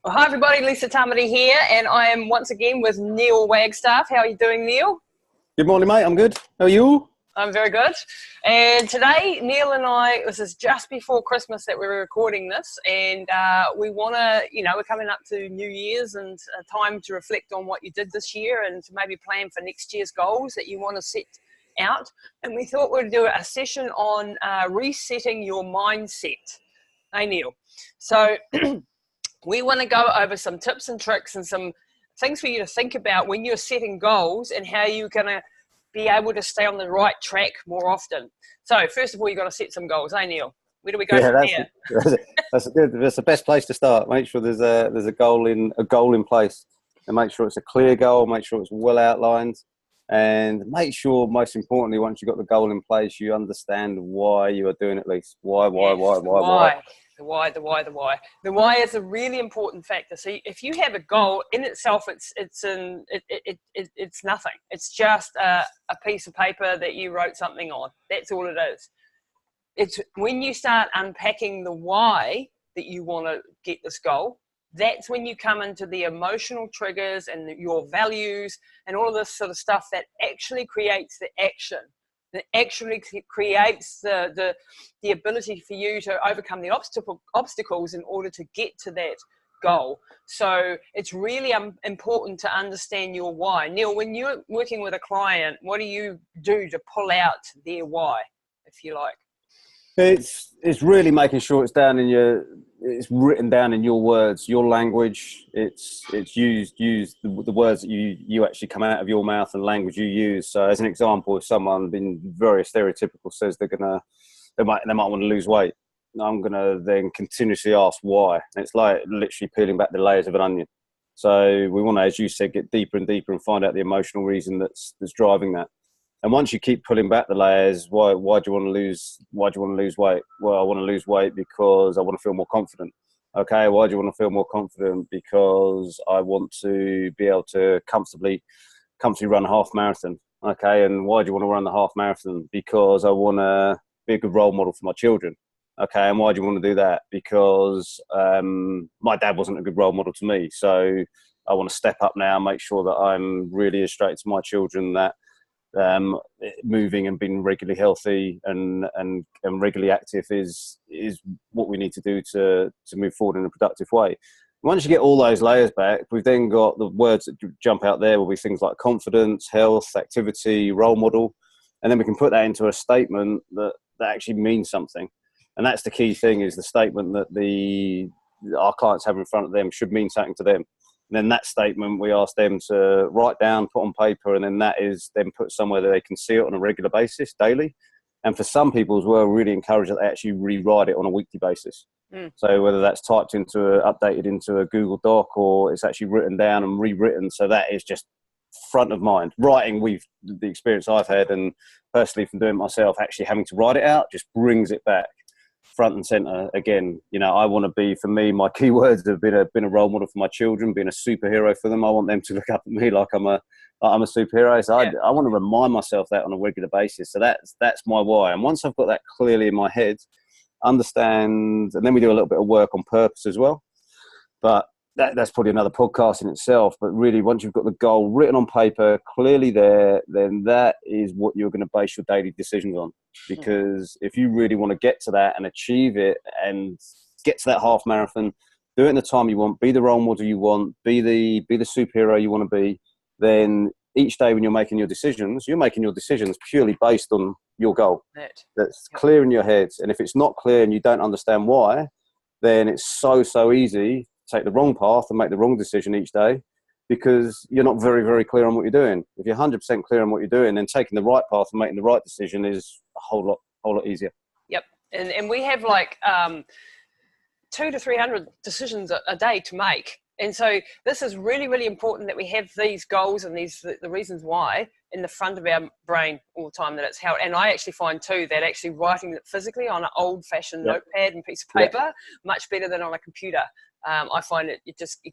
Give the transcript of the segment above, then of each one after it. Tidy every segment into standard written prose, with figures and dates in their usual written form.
Well, hi everybody, Lisa Tamati here, and I am once again with Neil Wagstaff. How are you doing, Neil? Good morning, mate. I'm good. How are you? I'm very good. And today, Neil and I, this is just before Christmas that we're recording this, and we want to, we're coming up to New Year's and a time to reflect on what you did this year and to maybe plan for next year's goals that you want to set out. And we thought we'd do a session on resetting your mindset. Hey, Neil. So we want to go over some tips and tricks and some things for you to think about when you're setting goals and how you're going to be able to stay on the right track more often. So first of all, you've got to set some goals. Hey, Neil, where do we go from here? That's good. That's the best place to start. Make sure there's a goal in place, and make sure it's a clear goal. Make sure it's well outlined, and make sure, most importantly, once you've got the goal in place, you understand why you are doing it. At least why. The why is a really important factor. So if you have a goal in itself, it's nothing. It's just a piece of paper that you wrote something on. That's all it is. It's when you start unpacking the why that you want to get this goal, that's when you come into the emotional triggers and your values and all of this sort of stuff that actually creates the action. That actually creates the ability for you to overcome the obstacles in order to get to that goal. So it's really important to understand your why. Neil, when you're working with a client, what do you do to pull out their why, if you like? It's really making sure it's written down in your words, your language. It's used the words that you actually come out of your mouth and language you use. So as an example, if someone being very stereotypical says they might want to lose weight, I'm gonna then continuously ask why. It's like literally peeling back the layers of an onion. So we want to, as you said, get deeper and deeper and find out the emotional reason that's driving that. And once you keep pulling back the layers, why do you want to lose weight? Well, I want to lose weight because I want to feel more confident. Okay, why do you want to feel more confident? Because I want to be able to comfortably run a half marathon. Okay, and why do you want to run the half marathon? Because I want to be a good role model for my children. Okay, and why do you want to do that? Because my dad wasn't a good role model to me. So I want to step up now and make sure that I'm really as straight to my children that moving and being regularly healthy and regularly active is what we need to do to move forward in a productive way. Once you get all those layers back, we've then got the words that jump out there will be things like confidence, health, activity, role model, and then we can put that into a statement that actually means something. And that's the key thing, is the statement that our clients have in front of them should mean something to them. And then that statement, we ask them to write down, put on paper, and then that is then put somewhere that they can see it on a regular basis, daily. And for some people as well, really encourage that they actually rewrite it on a weekly basis. So whether that's updated into a Google Doc, or it's actually written down and rewritten, so that is just front of mind. Writing, the experience I've had, and personally from doing it myself, actually having to write it out just brings it back front and center again. I want to be, for me, my keywords have been a role model for my children, being a superhero for them. I want them to look up at me like I'm a superhero. So yeah. I want to remind myself that on a regular basis. So that's my why. And once I've got that clearly in my head, understand, and then we do a little bit of work on purpose as well. But that's probably another podcast in itself. But really, once you've got the goal written on paper, clearly there, then that is what you're going to base your daily decisions on. Because if you really want to get to that and achieve it and get to that half marathon, do it in the time you want, be the role model you want, be the superhero you want to be, then each day when you're making your decisions purely based on your goal. That's clear in your head. And if it's not clear and you don't understand why, then it's so easy to take the wrong path and make the wrong decision each day, because you're not very, very clear on what you're doing. If you're 100% clear on what you're doing, then taking the right path and making the right decision is a whole lot easier. Yep. And we have like 200 to 300 decisions a day to make. And so this is really, really important that we have these goals and the reasons why in the front of our brain all the time, that it's how. And I actually find too that actually writing it physically on an old-fashioned notepad and piece of paper much better than on a computer. I find it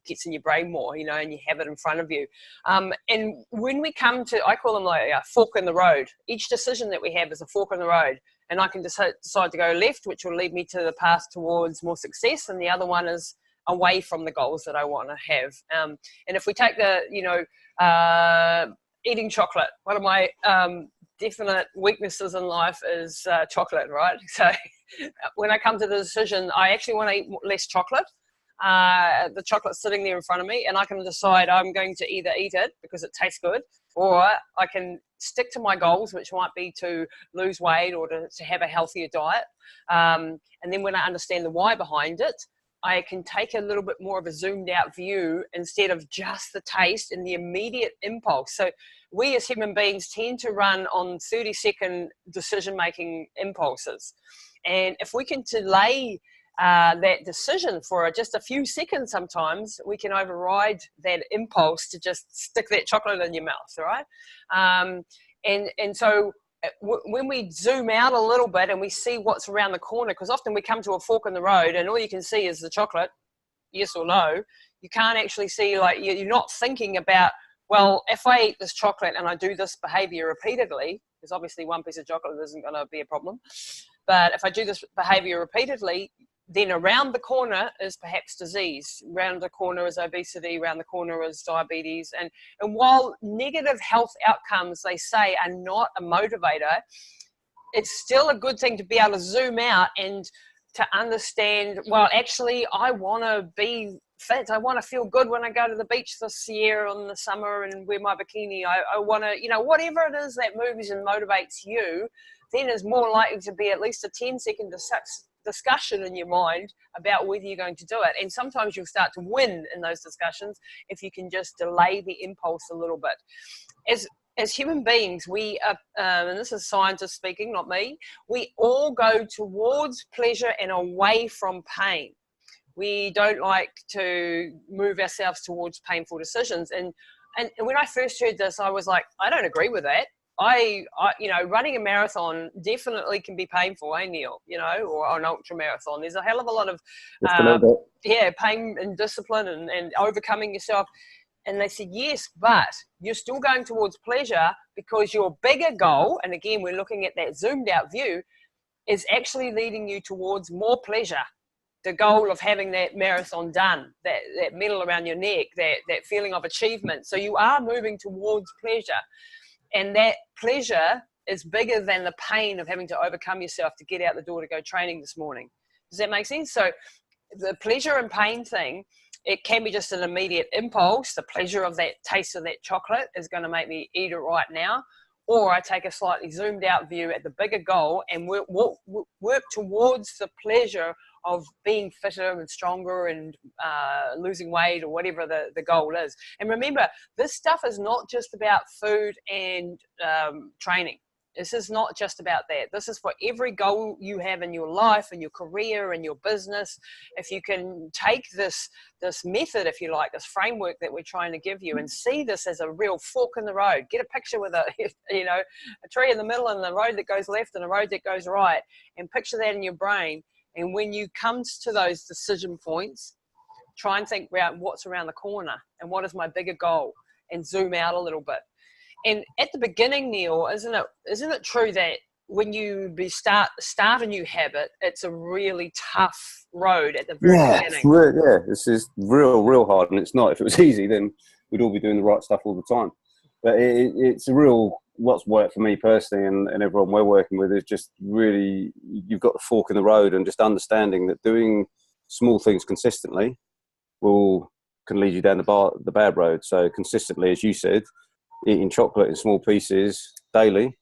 gets in your brain more, and you have it in front of you. And when we come to, I call them like a fork in the road. Each decision that we have is a fork in the road. And I can decide to go left, which will lead me to the path towards more success. And the other one is away from the goals that I want to have. And if we take the, eating chocolate, one of my definite weaknesses in life is chocolate, right? So when I come to the decision, I actually want to eat less chocolate. The chocolate's sitting there in front of me, and I can decide I'm going to either eat it because it tastes good, or I can stick to my goals, which might be to lose weight or to have a healthier diet. And then when I understand the why behind it, I can take a little bit more of a zoomed out view instead of just the taste and the immediate impulse. So we as human beings tend to run on 30-second decision-making impulses. And if we can delay that decision for just a few seconds, sometimes we can override that impulse to just stick that chocolate in your mouth, right? And so when we zoom out a little bit and we see what's around the corner, because often we come to a fork in the road and all you can see is the chocolate, yes or no. You can't actually see, like, you're not thinking about, well, if I eat this chocolate and I do this behavior repeatedly, because obviously one piece of chocolate isn't going to be a problem, but if I do this behavior repeatedly, then around the corner is perhaps disease. Around the corner is obesity. Around the corner is diabetes. And while negative health outcomes, they say, are not a motivator, it's still a good thing to be able to zoom out and to understand, well, actually, I want to be fit. I want to feel good when I go to the beach this year in the summer and wear my bikini. I want to, whatever it is that moves and motivates you, then is more likely to be at least a 10-second discussion in your mind about whether you're going to do it. And sometimes you'll start to win in those discussions if you can just delay the impulse a little bit. As human beings, we are, and this is scientists speaking, not me, we all go towards pleasure and away from pain. We don't like to move ourselves towards painful decisions. And when I first heard this, I was like, I don't agree with that. I running a marathon definitely can be painful, Neil, or an ultra marathon. There's a hell of a lot of, pain and discipline and overcoming yourself. And they said, yes, but you're still going towards pleasure because your bigger goal, and again, we're looking at that zoomed out view, is actually leading you towards more pleasure. The goal of having that marathon done, that medal around your neck, that feeling of achievement. So you are moving towards pleasure. And that pleasure is bigger than the pain of having to overcome yourself to get out the door to go training this morning. Does that make sense? So the pleasure and pain thing, it can be just an immediate impulse. The pleasure of that taste of that chocolate is going to make me eat it right now. Or I take a slightly zoomed out view at the bigger goal and work towards the pleasure of being fitter and stronger and losing weight or whatever the goal is. And remember, this stuff is not just about food and training. This is not just about that. This is for every goal you have in your life and your career and your business. If you can take this method, if you like, this framework that we're trying to give you and see this as a real fork in the road, get a picture with a tree in the middle and the road that goes left and a road that goes right, and picture that in your brain. And when you come to those decision points, try and think about what's around the corner and what is my bigger goal, and zoom out a little bit. And at the beginning, Neil, isn't it true that when you start a new habit, it's a really tough road at the very beginning? This is real hard, and it's not. If it was easy, then we'd all be doing the right stuff all the time. But it's a real, what's worked for me personally and everyone we're working with is just really, you've got the fork in the road, and just understanding that doing small things consistently can lead you down the bad road. So consistently, as you said, eating chocolate in small pieces daily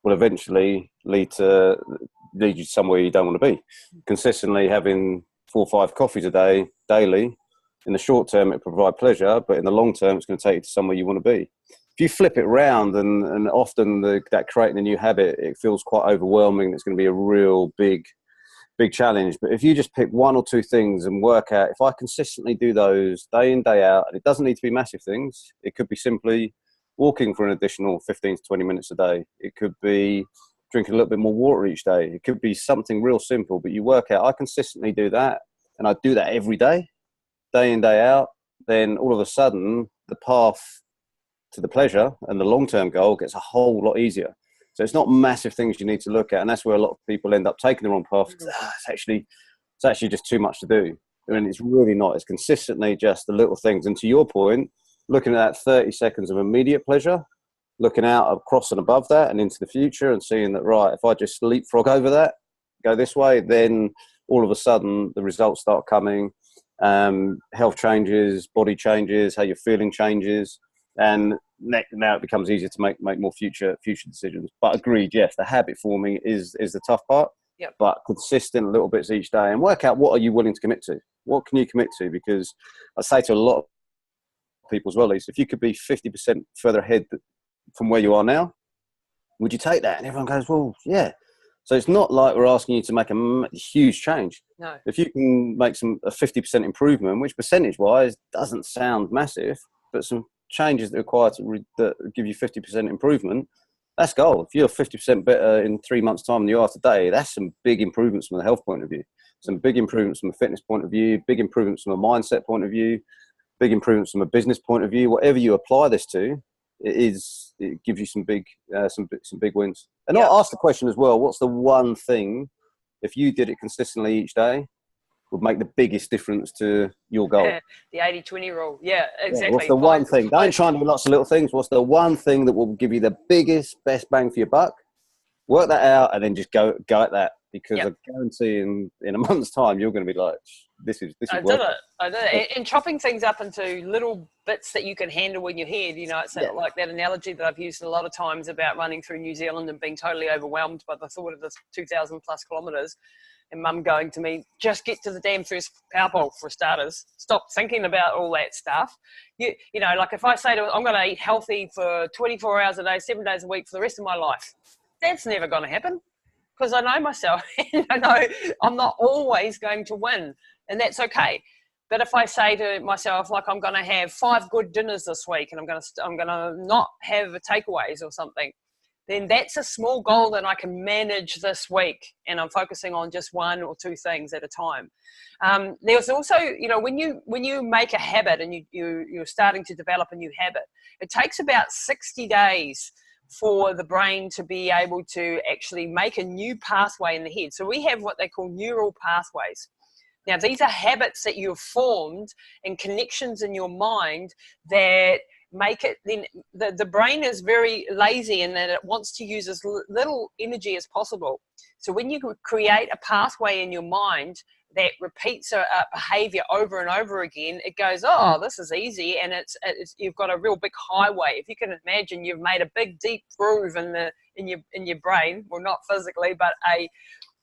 will eventually lead you to somewhere you don't want to be. Consistently having 4 or 5 coffees a day daily, in the short term it provide pleasure, but in the long term it's going to take you to somewhere you want to be. If you flip it round, and often that creating a new habit, it feels quite overwhelming. It's going to be a real big challenge. But if you just pick 1 or 2 things and work out, if I consistently do those day in, day out, and it doesn't need to be massive things. It could be simply walking for an additional 15 to 20 minutes a day. It could be drinking a little bit more water each day. It could be something real simple, but you work out, I consistently do that, and I do that every day in, day out, then all of a sudden the path to the pleasure and the long-term goal gets a whole lot easier. So it's not massive things you need to look at, and that's where a lot of people end up taking the wrong path. It's actually just too much to do. And it's really not. It's consistently just the little things. And to your point, looking at that 30 seconds of immediate pleasure, looking out across and above that and into the future and seeing that, right, if I just leapfrog over that, go this way, then all of a sudden the results start coming. Health changes, body changes, how you're feeling changes. And now it becomes easier to make more future decisions. But agreed, yes, the habit forming is the tough part. Yep. But consistent little bits each day and work out what are you willing to commit to? What can you commit to? Because I say to a lot of people as well, Lisa, if you could be 50% further ahead from where you are now, would you take that? And everyone goes, well, yeah. So it's not like we're asking you to make a huge change. No. If you can make a 50% improvement, which percentage-wise doesn't sound massive, but some changes that require that give you 50% improvement, that's gold. If you're 50% better in 3 months' time than you are today, that's some big improvements from a health point of view, some big improvements from a fitness point of view, big improvements from a mindset point of view, big improvements from a business point of view. Whatever you apply this to, it gives you some big wins. And I'll ask the question as well, what's the one thing, if you did it consistently each day, would make the biggest difference to your goal? The 80-20 rule. Yeah, exactly. Yeah, what's the one thing? Don't try and do lots of little things. What's the one thing that will give you the best bang for your buck? Work that out and then just go at that. Because I guarantee in a month's time, you're going to be like, this is I did it. And chopping things up into little bits that you can handle in your head, it's like that analogy that I've used a lot of times about running through New Zealand and being totally overwhelmed by the thought of this 2,000 plus kilometres. And mum going to me, just get to the damn first power pole for starters. Stop thinking about all that stuff. You know, like if I say to her, I'm going to eat healthy for 24 hours a day, 7 days a week for the rest of my life, that's never going to happen. Because I know myself, and I know I'm not always going to win, and that's okay. But if I say to myself, like, I'm going to have 5 good dinners this week, and I'm going to not have takeaways or something, then that's a small goal that I can manage this week, and I'm focusing on just 1 or 2 things at a time. There's also, when you make a habit and you're starting to develop a new habit, it takes about 60 days for the brain to be able to actually make a new pathway in the head. So we have what they call neural pathways. Now, these are habits that you've formed and connections in your mind that make it, then the brain is very lazy in that it wants to use as little energy as possible. So when you create a pathway in your mind that repeats a behavior over and over again, it goes, oh, this is easy, and it's you've got a real big highway. If you can imagine, you've made a big deep groove in your brain, well, not physically, but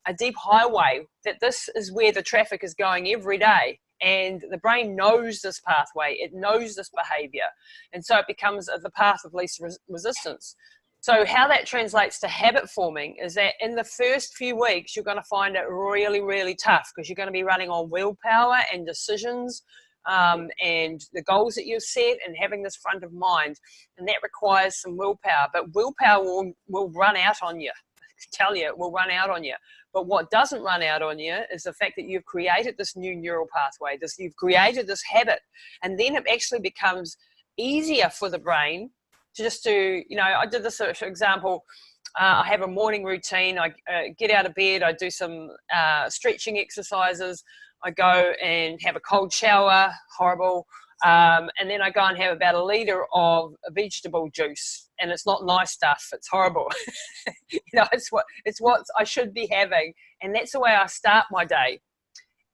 a deep highway, that this is where the traffic is going every day. And the brain knows this pathway, it knows this behavior, and so it becomes the path of least resistance. So how that translates to habit forming is that in the first few weeks, you're going to find it really, really tough because you're going to be running on willpower and decisions and the goals that you've set and having this front of mind. And that requires some willpower. But willpower will run out on you. I tell you, it will run out on you. But what doesn't run out on you is the fact that you've created this new neural pathway. You've created this habit. And then it actually becomes easier for the brain to just do, I did this, for example, I have a morning routine. I get out of bed, I do some stretching exercises, I go and have a cold shower, horrible, and then I go and have about 1 litre of vegetable juice, and it's not nice stuff, it's horrible. It's what I should be having, and that's the way I start my day.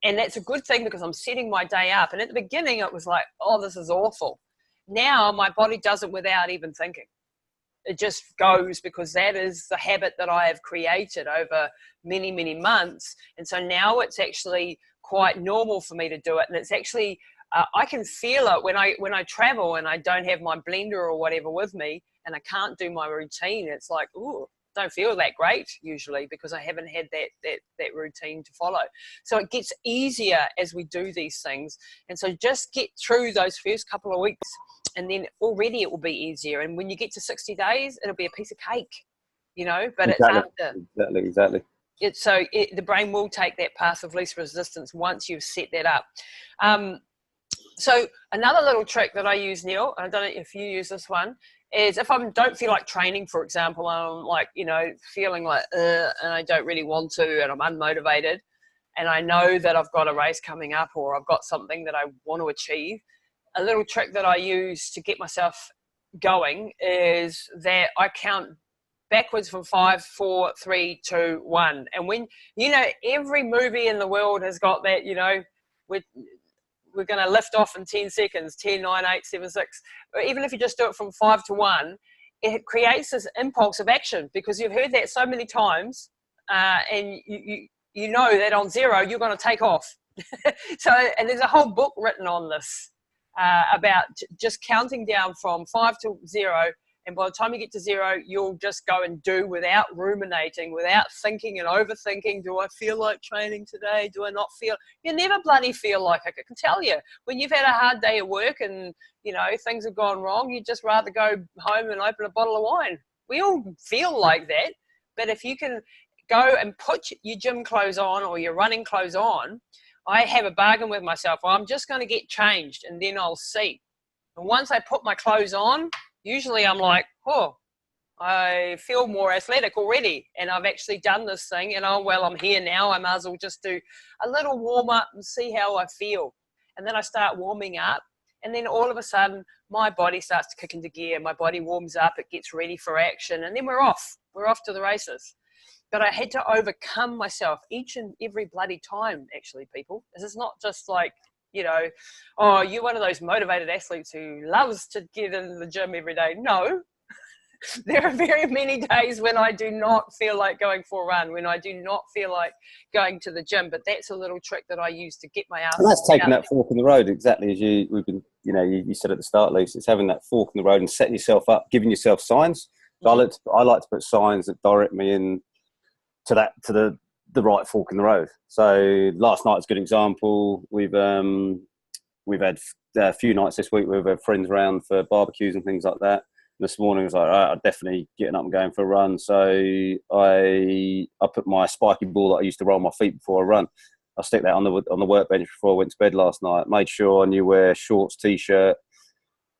And that's a good thing because I'm setting my day up. And at the beginning it was like, oh, this is awful. Now my body does it without even thinking. It just goes because that is the habit that I have created over many, many months. And so now it's actually quite normal for me to do it. And it's actually, I can feel it when I travel and I don't have my blender or whatever with me and I can't do my routine. It's like, ooh, don't feel that great usually because I haven't had that routine to follow. So it gets easier as we do these things. And so just get through those first couple of weeks and then already it will be easier. And when you get to 60 days, it'll be a piece of cake, but Exactly. The brain will take that path of least resistance once you've set that up. So another little trick that I use, Neil, I don't know if you use this one, is if I don't feel like training, for example, I'm like, feeling like, and I don't really want to, and I'm unmotivated, and I know that I've got a race coming up or I've got something that I want to achieve, a little trick that I use to get myself going is that I count backwards from 5, 4, 3, 2, 1. And when, you know, every movie in the world has got that, you know, we're going to lift off in 10 seconds, 10, 9, 8, 7, 6. Or even if you just do it from 5 to 1, it creates this impulse of action because you've heard that so many times, and you know that on 0 you're going to take off. So, and there's a whole book written on this about just counting down from 5 to 0. And by the time you get to 0, you'll just go and do without ruminating, without thinking and overthinking. Do I feel like training today? Do I not feel? You never bloody feel like it. I can tell you, when you've had a hard day at work and, you know, things have gone wrong, you'd just rather go home and open a bottle of wine. We all feel like that. But if you can go and put your gym clothes on or your running clothes on, I have a bargain with myself. Well, I'm just going to get changed and then I'll see. And once I put my clothes on, usually I'm like, oh, I feel more athletic already. And I've actually done this thing. And oh, well, I'm here now. I might as well just do a little warm up and see how I feel. And then I start warming up. And then all of a sudden, my body starts to kick into gear. My body warms up. It gets ready for action. And then we're off. We're off to the races. But I had to overcome myself each and every bloody time, actually, people. This is not just like, you know, oh, you're one of those motivated athletes who loves to get in the gym every day. No, there are very many days when I do not feel like going for a run, when I do not feel like going to the gym. But that's a little trick that I use to get my ass. And that's taking that fork in the road, exactly as we've been, you know, you said at the start, Lisa. It's having that fork in the road and setting yourself up, giving yourself signs. Mm-hmm. I like to put signs that direct me in to the right fork in the road. So last night's a good example. We've had a few nights this week with friends around for barbecues and things like that. And this morning I was like, right, I'm definitely getting up and going for a run. So I put my spiky ball that I used to roll my feet before I run. I stick that on the workbench before I went to bed last night. Made sure I knew where shorts, t-shirt,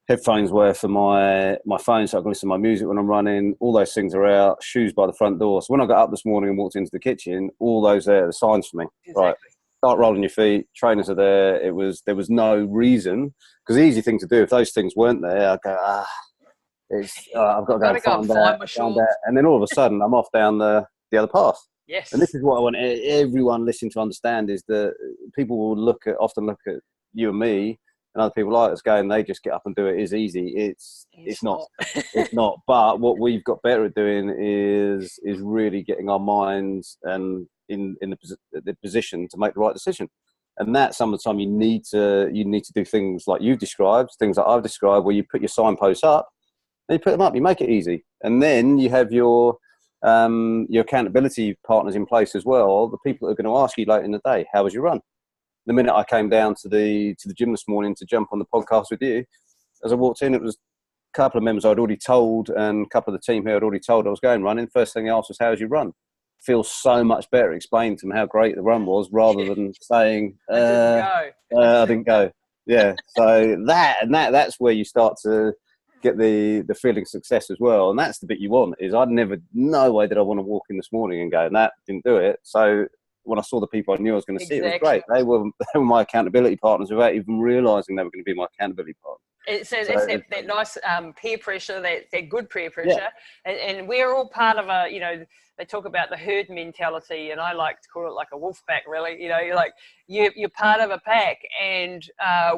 headphones were for my phone so I can listen to my music when I'm running. All those things are out. Shoes by the front door. So when I got up this morning and walked into the kitchen, all those are the signs for me. Exactly. Right, start rolling your feet. Trainers are there. There was no reason, because the easy thing to do if those things weren't there, I'd go, I've got to go and find that. And then all of a sudden I'm off down the other path. Yes. And this is what I want everyone listening to understand, is that people will often look at you and me and other people like us going, they just get up and do it. It's easy. It's not. It's not. But what we've got better at doing is really getting our minds and in the position to make the right decision. And that some of the time you need to do things like you've described, things that I've described, where you put your signposts up, and you put them up, you make it easy, and then you have your accountability partners in place as well. The people that are going to ask you later in the day, how was your run? The minute I came down to the gym this morning to jump on the podcast with you, as I walked in, it was a couple of members I'd already told, and a couple of the team here I'd already told I was going running. First thing they asked was, how was your run? Feels so much better explaining to them how great the run was, rather than saying, I didn't go. Yeah. So that's where you start to get the feeling of success as well. And that's the bit you want, is no way did I want to walk in this morning and go, and that didn't do it. So when I saw the people I knew I was going to see, it was great. They were my accountability partners without even realising they were going to be my accountability partners. It's that nice peer pressure, that good peer pressure. Yeah. And we're all part of a, you know, they talk about the herd mentality, and I like to call it like a wolf pack, really. You know, you're part of a pack, and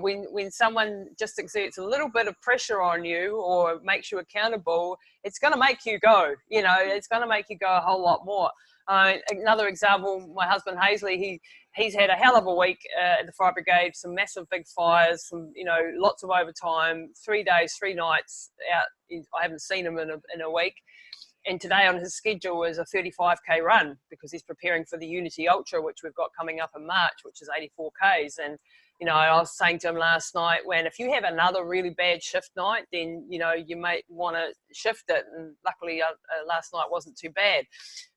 when someone just exerts a little bit of pressure on you or makes you accountable, it's going to make you go. You know, it's going to make you go a whole lot more. Another example, my husband Hazley, he's had a hell of a week at the fire brigade, some massive big fires, some, you know, lots of overtime, 3 days, 3 nights out. I haven't seen him in a week. And today on his schedule is a 35k run, because he's preparing for the Unity Ultra, which we've got coming up in March, which is 84 k's. And, you know, I was saying to him last night, when if you have another really bad shift night, then, you know, you might want to shift it. And luckily last night wasn't too bad.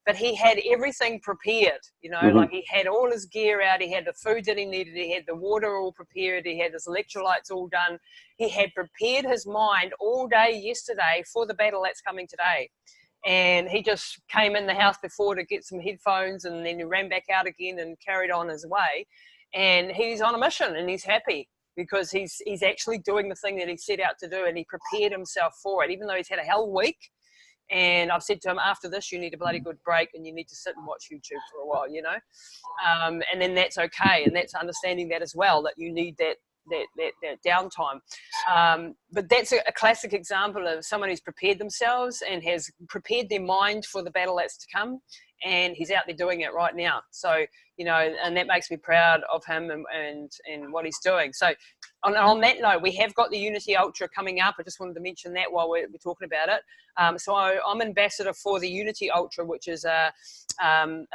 But he had everything prepared, you know, like he had all his gear out. He had the food that he needed. He had the water all prepared. He had his electrolytes all done. He had prepared his mind all day yesterday for the battle that's coming today. And he just came in the house before to get some headphones, and then he ran back out again and carried on his way. And he's on a mission, and he's happy because he's actually doing the thing that he set out to do, and he prepared himself for it, even though he's had a hell week. And I've said to him, after this, you need a bloody good break, and you need to sit and watch YouTube for a while, you know. And then that's okay, and that's understanding that as well, that you need that downtime. But that's a classic example of someone who's prepared themselves and has prepared their mind for the battle that's to come, and he's out there doing it right now. So, you know, and that makes me proud of him and what he's doing. So on that note, we have got the Unity Ultra coming up. I just wanted to mention that while we're talking about it. So I'm ambassador for the Unity Ultra, which is a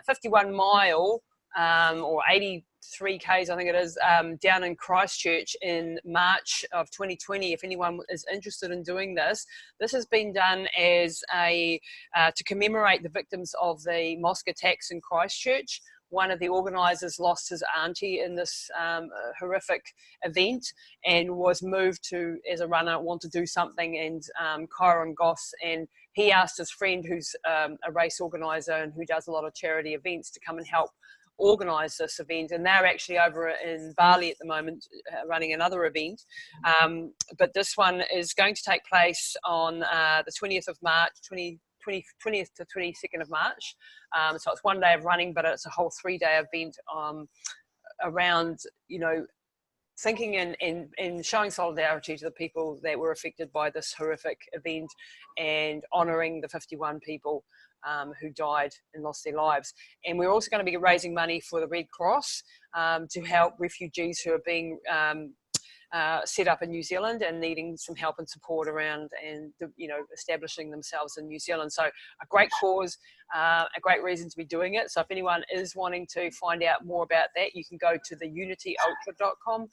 51 mile or 83 Ks, I think it is, down in Christchurch in March of 2020. If anyone is interested in doing this, this has been done as to commemorate the victims of the mosque attacks in Christchurch. One of the organisers lost his auntie in this horrific event and was moved to, as a runner, want to do something. And Kyron Goss, and he asked his friend who's a race organiser and who does a lot of charity events to come and help organise this event. And they're actually over in Bali at the moment running another event. But this one is going to take place on the 20th of March, 20th to 22nd of March. So it's one day of running, but it's a whole 3-day event around, you know, thinking and showing solidarity to the people that were affected by this horrific event, and honouring the 51 people who died and lost their lives. And we're also going to be raising money for the Red Cross to help refugees who are being set up in New Zealand and needing some help and support around, and you know, establishing themselves in New Zealand. So a great cause, a great reason to be doing it. So if anyone is wanting to find out more about that, you can go to theunityultra.com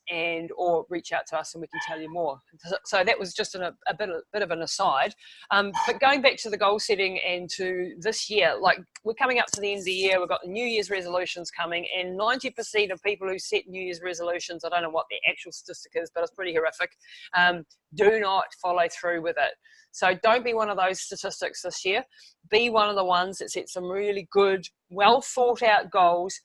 and or reach out to us and we can tell you more. So that was just a bit of an aside. But going back to the goal setting and to this year, like we're coming up to the end of the year, we've got the New Year's resolutions coming, and 90% of people who set New Year's resolutions, I don't know what the actual statistic is, but it's pretty horrific, do not follow through with it. So don't be one of those statistics this year. Be one of the ones that set some really good, well thought out goals.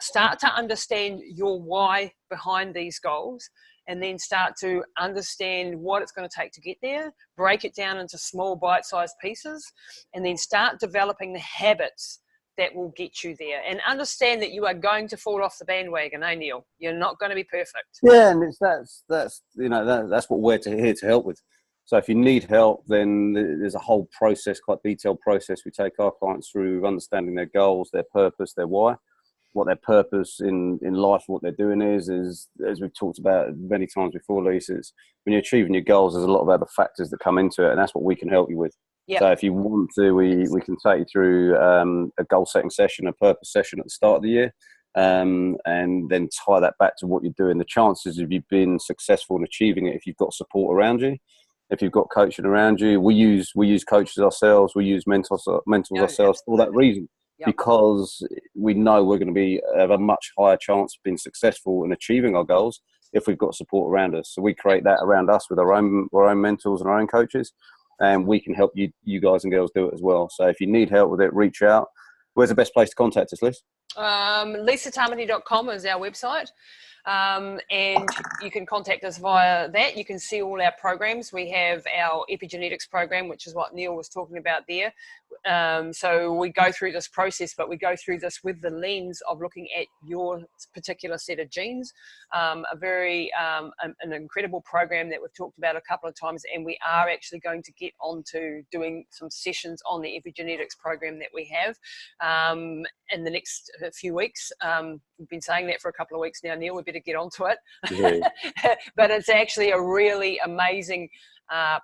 Start to understand your why behind these goals, and then start to understand what it's going to take to get there. Break it down into small bite-sized pieces, and then start developing the habits that will get you there. And understand that you are going to fall off the bandwagon, eh, Neil? You're not going to be perfect. Yeah, and that's you know, that's what we're here to help with. So if you need help, then there's a whole process, quite detailed process we take our clients through, understanding their goals, their purpose, their why. What their purpose in life, what they're doing is, as we've talked about many times before, Lisa, is when you're achieving your goals, there's a lot of other factors that come into it, and that's what we can help you with. Yep. So if you want to, we can take you through a goal setting session, a purpose session at the start of the year, and then tie that back to what you're doing. The chances of you being successful in achieving it, if you've got support around you, if you've got coaching around you, we use coaches ourselves, we use mentors ourselves for that reason. Yep. Because we know we're going to have a much higher chance of being successful in achieving our goals if we've got support around us. So we create that around us with our own mentors and our own coaches, and we can help you guys and girls do it as well. So if you need help with it, reach out. Where's the best place to contact us, Liz? lisatarmity.com is our website. And you can contact us via that. You can see all our programs. We have our epigenetics program, which is what Neil was talking about there. So we go through this process, but we go through this with the lens of looking at your particular set of genes. An incredible program that we've talked about a couple of times, and we are actually going to get on to doing some sessions on the epigenetics program that we have in the next few weeks. We've been saying that for a couple of weeks now, Neil. We better get onto it. Yeah. But it's actually a really amazing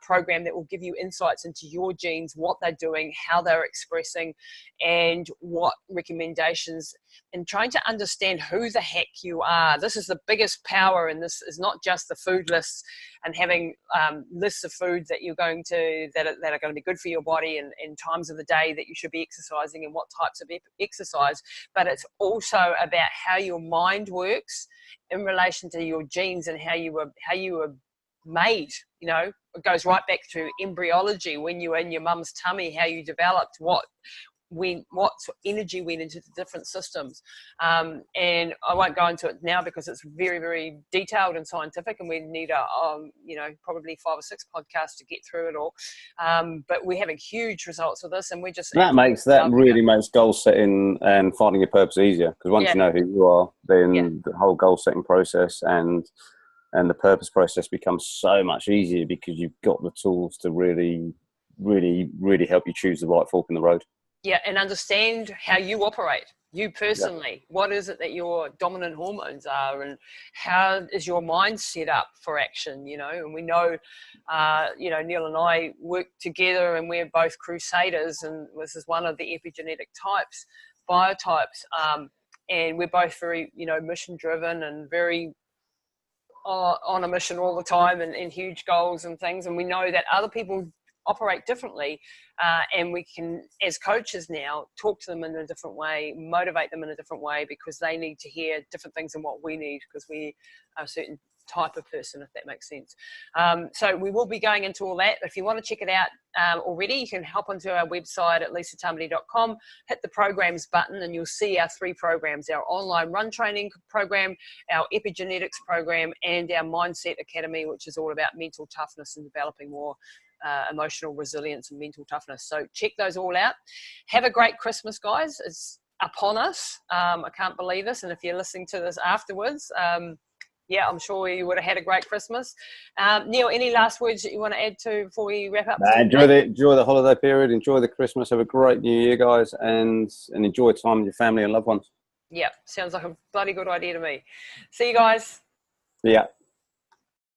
program that will give you insights into your genes, what they're doing, how they're expressing, and what recommendations, and trying to understand who the heck you are. This is the biggest power, and this is not just the food lists and having lists of foods that you're going to that are going to be good for your body, and times of the day that you should be exercising and what types of exercise, but it's also about how your mind works in relation to your genes and how you were made. You know, it goes right back to embryology, when you were in your mum's tummy, how you developed, what energy went into the different systems. And I won't go into it now because it's very, very detailed and scientific, and we need probably 5 or 6 podcasts to get through it all. But we're having huge results with this, and we're just that really makes goal setting and finding your purpose easier, because once you know who you are, then the whole goal setting process and the purpose process becomes so much easier, because you've got the tools to really, really, really help you choose the right fork in the road. Yeah, and understand how you operate, you personally. What is it that your dominant hormones are, and how is your mind set up for action, you know? And we know, Neil and I work together, and we're both crusaders, and this is one of the epigenetic types, biotypes, and we're both very, mission-driven and very on a mission all the time, and huge goals and things. And we know that other people operate differently, and we can, as coaches now, talk to them in a different way, motivate them in a different way, because they need to hear different things than what we need, because we are a certain type of person, if that makes sense. So we will be going into all that. If you want to check it out already, you can hop onto our website at lisatamati.com, hit the programs button, and you'll see our 3 programs: our online run training program, our epigenetics program, and our mindset academy, which is all about mental toughness and developing more emotional resilience and mental toughness. So check those all out. Have a great Christmas, guys. It's upon us. I can't believe this. And if you're listening to this afterwards, I'm sure you would have had a great Christmas. Neil, any last words that you want to add to before we wrap up? Enjoy the holiday period. Enjoy the Christmas. Have a great New Year, guys, and enjoy time with your family and loved ones. Yeah, sounds like a bloody good idea to me. See you guys. Yeah.